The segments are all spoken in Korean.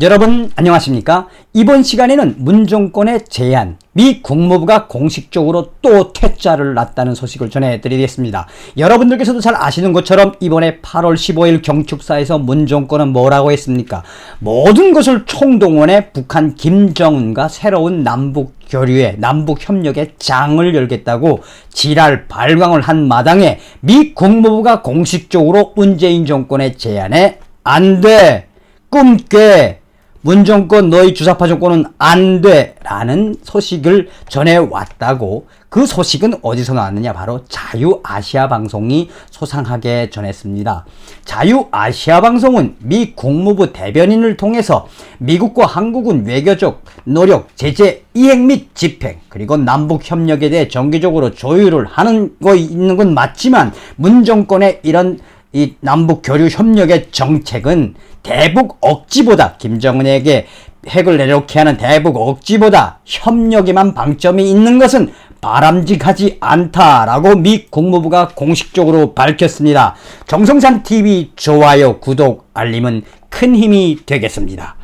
여러분 안녕하십니까? 이번 시간에는 문정권의 제안, 미 국무부가 공식적으로 또 퇴짜를 놨다는 소식을 전해드리겠습니다. 여러분들께서도 잘 아시는 것처럼 이번에 8월 15일 경축사에서 문정권은 뭐라고 했습니까? 모든 것을 총동원해 북한 김정은과 새로운 남북 교류의 남북 협력의 장을 열겠다고 지랄 발광을 한 마당에 미 국무부가 공식적으로 문재인 정권의 제안에 안 돼! 꿈깨! 문정권 너희 주사파 정권은 안 돼! 라는 소식을 전해왔다고. 그 소식은 어디서 나왔느냐? 바로 자유아시아방송이 소상하게 전했습니다. 자유아시아방송은 미 국무부 대변인을 통해서 미국과 한국은 외교적 노력, 제재 이행 및 집행, 그리고 남북협력에 대해 정기적으로 조율을 하는 거 있는 건 맞지만 문정권의 이런 이 남북 교류 협력의 정책은 대북 억지보다, 김정은에게 핵을 내놓게 하는 대북 억지보다 협력에만 방점이 있는 것은 바람직하지 않다라고 미 국무부가 공식적으로 밝혔습니다. 정성찬TV 좋아요, 구독, 알림은 큰 힘이 되겠습니다.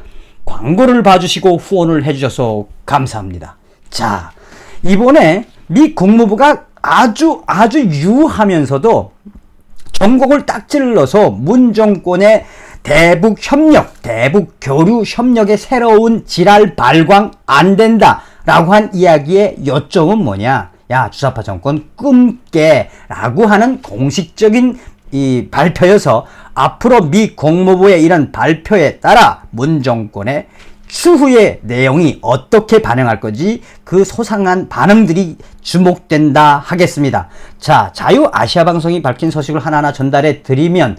광고를 봐주시고 후원을 해주셔서 감사합니다. 자, 이번에 미 국무부가 아주 유하면서도 전곡을 딱 찔러서 문정권의 대북 협력, 대북 교류 협력의 새로운 지랄 발광 안 된다 라고 한 이야기의 요점은 뭐냐? 야, 주사파 정권 꿈깨 라고 하는 공식적인 이 발표여서 앞으로 미 국무부의 이런 발표에 따라 문정권의 추후의 내용이 어떻게 반응할 건지 그 소상한 반응들이 주목된다 하겠습니다. 자, 자유아시아방송이 밝힌 소식을 하나하나 전달해 드리면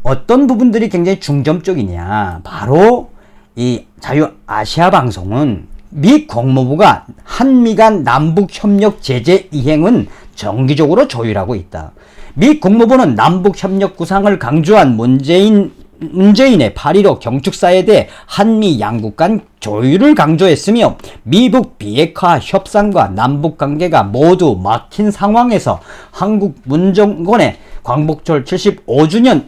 어떤 부분들이 굉장히 중점적이냐. 바로 이 자유아시아방송은 미 국무부가 한미 간 남북협력 제재 이행은 정기적으로 조율하고 있다. 미 국무부는 남북협력 구상을 강조한 문재인의 8.15 경축사에 대해 한미 양국 간 조율을 강조했으며 미북 비핵화 협상과 남북 관계가 모두 막힌 상황에서 한국 문정권의 광복절 75주년이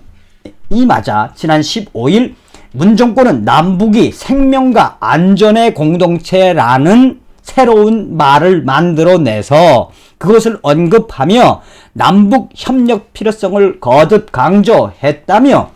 맞아 지난 15일 문정권은 남북이 생명과 안전의 공동체라는 새로운 말을 만들어내서 그것을 언급하며 남북 협력 필요성을 거듭 강조했다며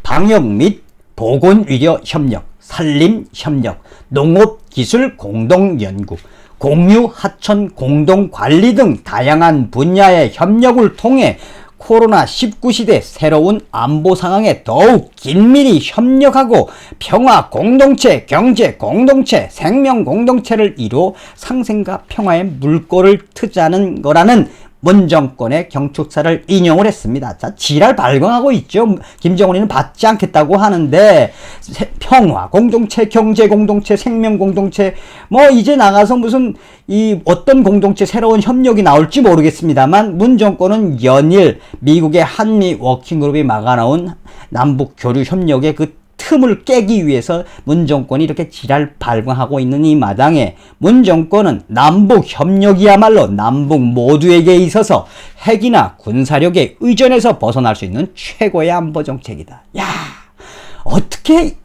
방역 및 보건의료 협력, 산림 협력, 농업기술 공동연구, 공유 하천 공동관리 등 다양한 분야의 협력을 통해 코로나19 시대 새로운 안보 상황에 더욱 긴밀히 협력하고 평화 공동체, 경제 공동체, 생명 공동체를 이루어 상생과 평화의 물꼬를 트자는 거라는 문정권의 경축사를 인용을 했습니다. 자, 지랄 발광하고 있죠. 김정은이는 받지 않겠다고 하는데 평화 공동체, 경제 공동체, 생명 공동체, 뭐 이제 나가서 무슨 이 어떤 공동체 새로운 협력이 나올지 모르겠습니다만 문정권은 연일 미국의 한미 워킹그룹이 막아놓은 남북 교류 협력의 그 틈을 깨기 위해서 문정권이 이렇게 지랄 발광하고 있는 이 마당에 문정권은 남북 협력이야말로 남북 모두에게 있어서 핵이나 군사력의 의존에서 벗어날 수 있는 최고의 안보 정책이다. 야, 어떻게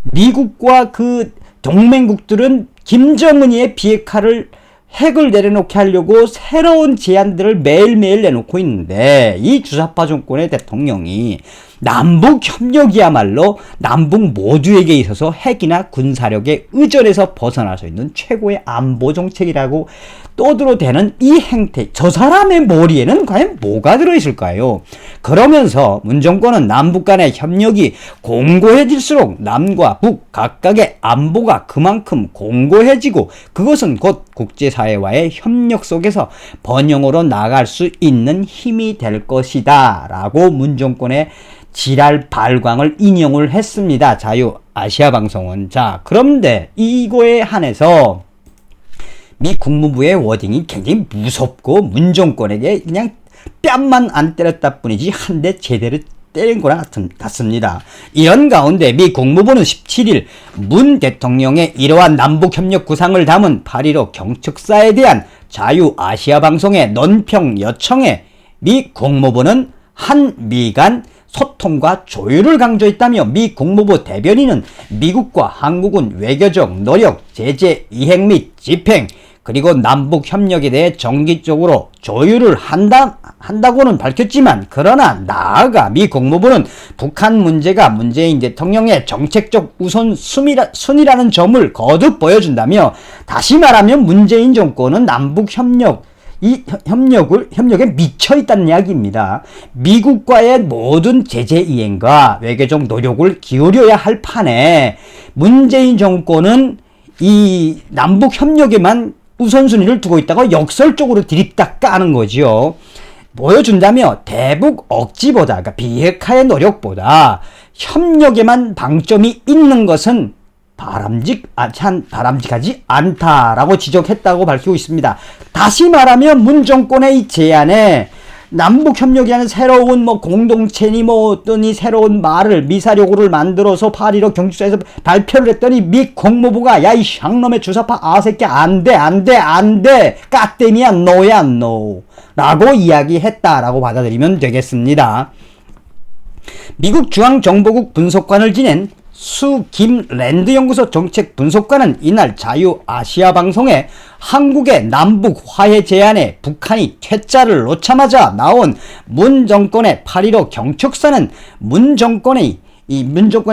미국과 그 동맹국들은 김정은이의 비핵화를 핵을 내려놓게 하려고 새로운 제안들을 매일매일 내놓고 있는데 이 주사파 정권의 대통령이 남북 협력이야말로 남북 모두에게 있어서 핵이나 군사력의 의존에서 벗어날 수 있는 최고의 안보 정책이라고 떠들어대는 이 행태, 저 사람의 머리에는 과연 뭐가 들어있을까요? 그러면서 문정권은 남북 간의 협력이 공고해질수록 남과 북 각각의 안보가 그만큼 공고해지고 그것은 곧 국제사회와의 협력 속에서 번영으로 나갈 수 있는 힘이 될 것이다 라고 문정권의 지랄 발광을 인용을 했습니다. 자유아시아방송은. 자, 그런데 이거에 한해서 미 국무부의 워딩이 굉장히 무섭고 문정권에게 그냥 뺨만 안 때렸다 뿐이지 한 대 제대로 때린 거랑 같습니다. 이런 가운데 미 국무부는 17일 문 대통령의 이러한 남북협력 구상을 담은 8.15 경축사에 대한 자유아시아방송의 논평 요청에 미 국무부는 한미 간 소통과 조율을 강조했다며 미 국무부 대변인은 미국과 한국은 외교적 노력, 제재 이행 및 집행, 그리고 남북 협력에 대해 정기적으로 조율을 한다고는 밝혔지만, 그러나 나아가 미 국무부는 북한 문제가 문재인 대통령의 정책적 우선순위라는 점을 거듭 보여준다며, 다시 말하면 문재인 정권은 남북 협력에 미쳐 있다는 이야기입니다. 미국과의 모든 제재 이행과 외교적 노력을 기울여야 할 판에 문재인 정권은 이 남북 협력에만 우선순위를 두고 있다고 역설적으로 드립다 까는 거지요. 보여준다며 대북 억지보다, 그러니까 비핵화의 노력보다 협력에만 방점이 있는 것은 바람직하지 않다라고 지적했다고 밝히고 있습니다. 다시 말하면 문 정권의 이 제안에 남북 협력이라는 새로운 공동체니 어떤 이 새로운 말을 미사여구를 만들어서 8.15 경직서에서 발표를 했더니 미 국무부가 야 이 샹놈의 주사파 아새끼 안돼 까땜이야 노야 노 라고 이야기했다라고 받아들이면 되겠습니다. 미국 중앙정보국 분석관을 지낸 수 김랜드 연구소 정책 분석관은 이날 자유아시아 방송에 한국의 남북 화해 제안에 북한이 퇴짜를 놓자마자 나온 문 정권의 8.15 경축사는 문 정권의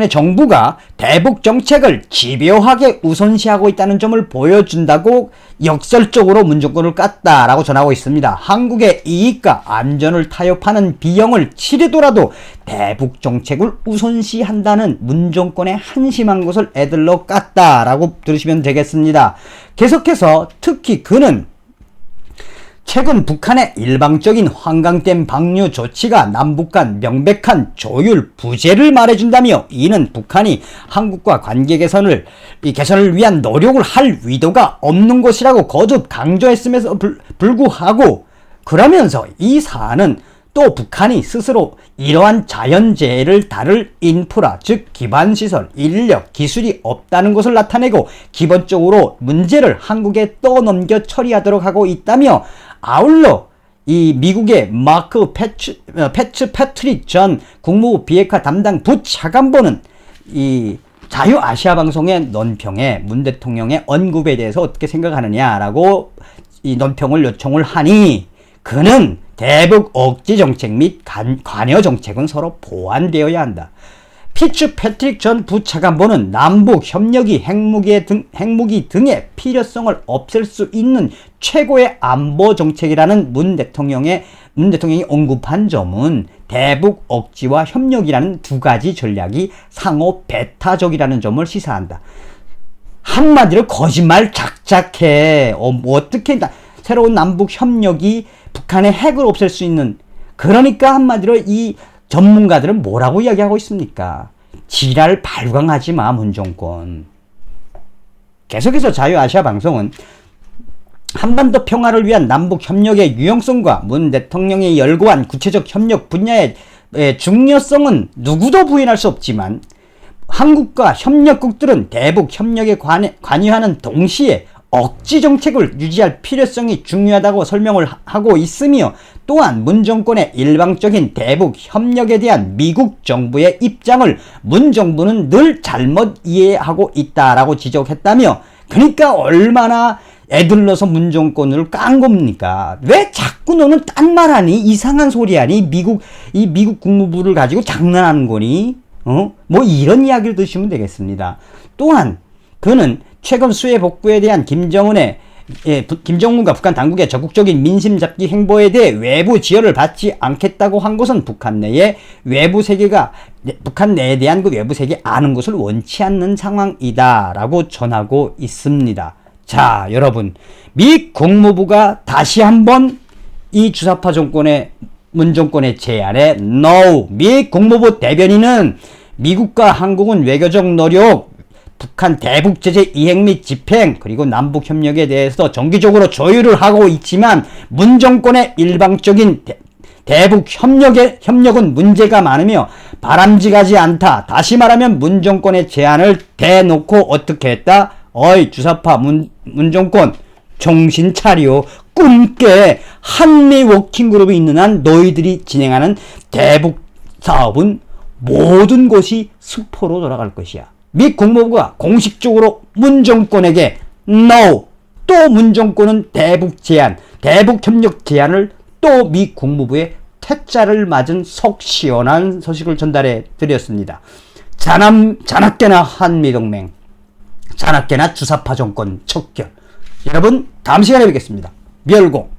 정부가 대북 정책을 집요하게 우선시하고 있다는 점을 보여준다고 역설적으로 문 정권을 깠다라고 전하고 있습니다. 한국의 이익과 안전을 타협하는 비용을 치르더라도 대북 정책을 우선시한다는 문 정권의 한심한 것을 애들러 깠다라고 들으시면 되겠습니다. 계속해서 특히 그는 최근 북한의 일방적인 환강댐 방류 조치가 남북 간 명백한 조율 부재를 말해준다며, 이는 북한이 한국과 관계 개선을 위한 노력을 할 의도가 없는 것이라고 거듭 강조했음에도 불구하고, 그러면서 이 사안은 또 북한이 스스로 이러한 자연재해를 다룰 인프라, 즉 기반시설, 인력, 기술이 없다는 것을 나타내고 기본적으로 문제를 한국에 떠넘겨 처리하도록 하고 있다며, 아울러 이 미국의 마크 패트릭 전 국무부 비핵화 담당 부차관보는 이 자유아시아 방송의 논평에 문 대통령의 언급에 대해서 어떻게 생각하느냐라고 이 논평을 요청을 하니, 그는 대북 억지 정책 및 관여 정책은 서로 보완되어야 한다. 패트릭 전 부차관보는 남북 협력이 핵무기 등의 필요성을 없앨 수 있는 최고의 안보 정책이라는 문 대통령이 언급한 점은 대북 억지와 협력이라는 두 가지 전략이 상호 배타적이라는 점을 시사한다. 한마디로 거짓말 작작해. 어떻게 새로운 남북 협력이 북한의 핵을 없앨 수 있는, 그러니까 한마디로 이 전문가들은 뭐라고 이야기하고 있습니까? 지랄 발광하지 마, 문 정권. 계속해서 자유아시아 방송은 한반도 평화를 위한 남북 협력의 유용성과 문 대통령이 열거한 구체적 협력 분야의 중요성은 누구도 부인할 수 없지만, 한국과 협력국들은 대북 협력에 관여하는 동시에 억지 정책을 유지할 필요성이 중요하다고 설명을 하고 있으며, 또한 문 정권의 일방적인 대북 협력에 대한 미국 정부의 입장을 문 정부는 늘 잘못 이해하고 있다라고 지적했다며, 그러니까 얼마나 애들러서 문 정권을 깐 겁니까? 왜 자꾸 너는 딴 말하니? 이상한 소리 하니? 미국 국무부를 가지고 장난하는 거니? 뭐 이런 이야기를 드시면 되겠습니다. 또한 그는 최근 수해 복구에 대한 김정은과 북한 당국의 적극적인 민심 잡기 행보에 대해 외부 지원을 받지 않겠다고 한 것은 북한 내에 북한 내에 대한 그 외부 세계 아는 것을 원치 않는 상황이다라고 전하고 있습니다. 자, 여러분, 미 국무부가 다시 한번 이 주사파 정권의 문 정권의 제안에 NO. 미 국무부 대변인은 미국과 한국은 외교적 노력, 북한 대북 제재 이행 및 집행, 그리고 남북 협력에 대해서 정기적으로 조율을 하고 있지만 문 정권의 일방적인 대북 협력은 문제가 많으며 바람직하지 않다. 다시 말하면 문 정권의 제안을 대놓고 어떻게 했다? 어이 주사파 문 정권 정신 차려. 꿈 깨. 한미 워킹그룹이 있는 한 너희들이 진행하는 대북 사업은 모든 것이 수포로 돌아갈 것이야. 미 국무부가 공식적으로 문 정권에게 NO, 또 문 정권은 대북 제안, 대북 협력 제안을 또 미 국무부의 퇴짜를 맞은 속 시원한 소식을 전달해 드렸습니다. 자나깨나 한미동맹, 자나깨나 주사파 정권 척결. 여러분, 다음 시간에 뵙겠습니다. 멸공.